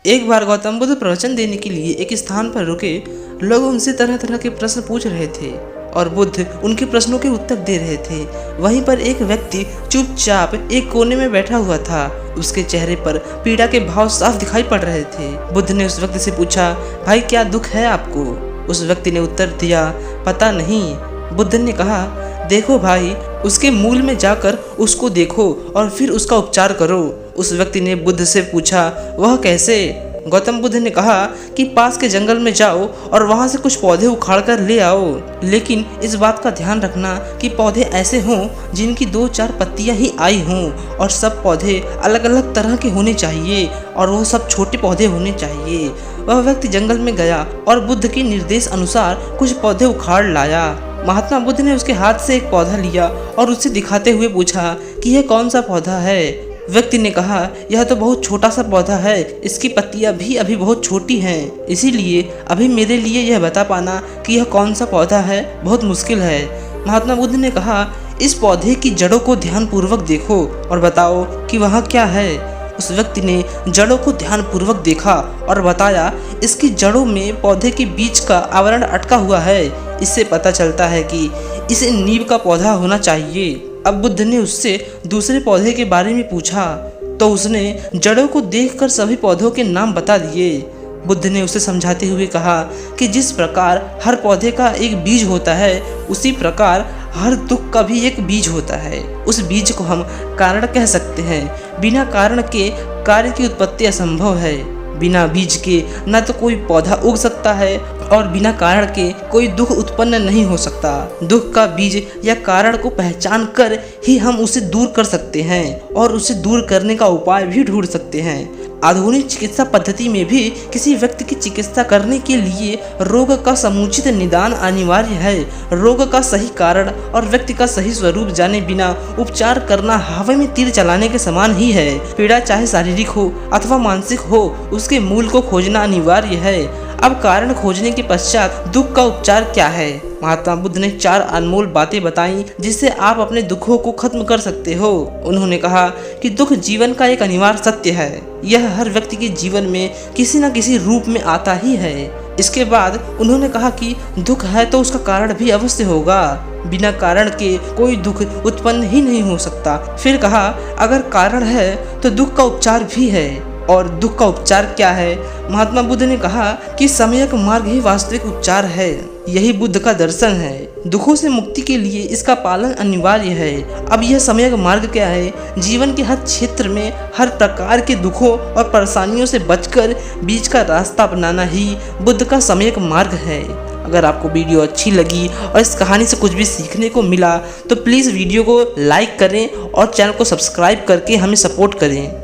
एक बार गौतम बुद्ध प्रवचन देने के लिए एक स्थान पर रुके। लोग उनसे तरह तरह के प्रश्न पूछ रहे थे और बुद्ध उनके प्रश्नों के उत्तर दे रहे थे। वहीं पर एक व्यक्ति चुपचाप एक कोने में बैठा हुआ था। उसके चेहरे पर पीड़ा के भाव साफ दिखाई पड़ रहे थे। बुद्ध ने उस व्यक्ति से पूछा, भाई क्या दुख है आपको? उस व्यक्ति ने उत्तर दिया, पता नहीं। बुद्ध ने कहा, देखो भाई, उसके मूल में जाकर उसको देखो और फिर उसका उपचार करो। उस व्यक्ति ने बुद्ध से पूछा, वह कैसे? गौतम बुद्ध ने कहा कि पास के जंगल में जाओ और वहां से कुछ पौधे उखाड़ कर ले आओ, लेकिन इस बात का ध्यान रखना कि पौधे ऐसे हों जिनकी 2-4 पत्तियां ही आई हों और सब पौधे अलग अलग तरह के होने चाहिए और वो सब छोटे पौधे होने चाहिए। वह व्यक्ति जंगल में गया और बुद्ध के निर्देश अनुसार कुछ पौधे उखाड़ लाया। महात्मा बुद्ध ने उसके हाथ से एक पौधा लिया और उसे दिखाते हुए पूछा कि यह कौन सा पौधा है? व्यक्ति ने कहा, यह तो बहुत छोटा सा पौधा है, इसकी पत्तियां भी अभी बहुत छोटी हैं, इसीलिए अभी मेरे लिए यह बता पाना कि यह कौन सा पौधा है बहुत मुश्किल है। महात्मा बुद्ध ने कहा, इस पौधे की जड़ों को ध्यानपूर्वक देखो और बताओ कि वहाँ क्या है। उस व्यक्ति ने जड़ों को ध्यानपूर्वक देखा और बताया, इसकी जड़ों में पौधे के बीच का आवरण अटका हुआ है। इससे पता चलता है कि इसे नीम का पौधा होना चाहिए। अब बुद्ध ने उससे दूसरे पौधे के बारे में पूछा तो उसने जड़ों को देखकर सभी पौधों के नाम बता दिए। बुद्ध ने उसे समझाते हुए कहा कि जिस प्रकार हर पौधे का एक बीज होता है, उसी प्रकार हर दुख का भी एक बीज होता है। उस बीज को हम कारण कह सकते हैं। बिना कारण के कार्य की उत्पत्ति असंभव है। बिना बीज के न तो कोई पौधा उग सकता है और बिना कारण के कोई दुख उत्पन्न नहीं हो सकता। दुख का बीज या कारण को पहचान कर ही हम उसे दूर कर सकते हैं और उसे दूर करने का उपाय भी ढूंढ सकते हैं। आधुनिक चिकित्सा पद्धति में भी किसी व्यक्ति की चिकित्सा करने के लिए रोग का समुचित निदान अनिवार्य है। रोग का सही कारण और व्यक्ति का सही स्वरूप जाने बिना उपचार करना हवा में तीर चलाने के समान ही है। पीड़ा चाहे शारीरिक हो अथवा मानसिक हो, उसके मूल को खोजना अनिवार्य है। अब कारण खोजने के पश्चात दुख का उपचार क्या है? महात्मा बुद्ध ने 4 अनमोल बातें बताई जिससे आप अपने दुखों को खत्म कर सकते हो। उन्होंने कहा कि दुख जीवन का एक अनिवार्य सत्य है। यह हर व्यक्ति के जीवन में किसी न किसी रूप में आता ही है। इसके बाद उन्होंने कहा कि दुख है तो उसका कारण भी अवश्य होगा। बिना कारण के कोई दुख उत्पन्न ही नहीं हो सकता। फिर कहा, अगर कारण है तो दुख का उपचार भी है। और दुख का उपचार क्या है? महात्मा बुद्ध ने कहा कि सम्यक मार्ग ही वास्तविक उपचार है। यही बुद्ध का दर्शन है। दुखों से मुक्ति के लिए इसका पालन अनिवार्य है। अब यह सम्यक मार्ग क्या है? जीवन के हर क्षेत्र में हर प्रकार के दुखों और परेशानियों से बचकर बीच का रास्ता अपनाना ही बुद्ध का सम्यक मार्ग है। अगर आपको वीडियो अच्छी लगी और इस कहानी से कुछ भी सीखने को मिला तो प्लीज़ वीडियो को लाइक करें और चैनल को सब्सक्राइब करके हमें सपोर्ट करें।